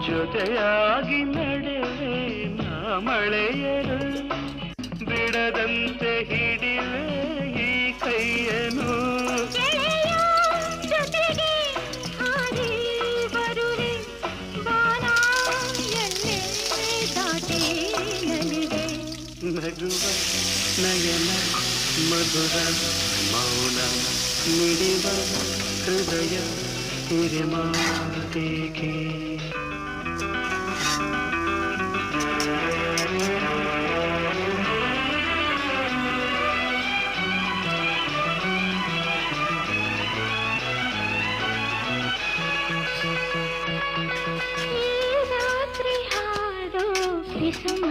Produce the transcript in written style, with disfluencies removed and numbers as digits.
ಜೊತೆಯಾಗಿ ನಡೆವೆ ನಾ ಮಳೆಯರು ಬಿಡದಂತೆ ಹಿಡಿವೆ ಈ ಕೈಯನು ಜೊತೆಗೆ ಹಾರಿ ಬರುವೆ ಬಾನ ಎಲ್ಲೇ ದಾಟಿ ನಲಿವೆ ನಗುವ ನಯನ ಮಧುರ ಮೌನ ಮಿಡಿವ ಹೃದಯ ಹಿರಿಮಾತೇಕೆ ರಾತ್ರಿ ಹಾಡೋ ಕಿಸುಮ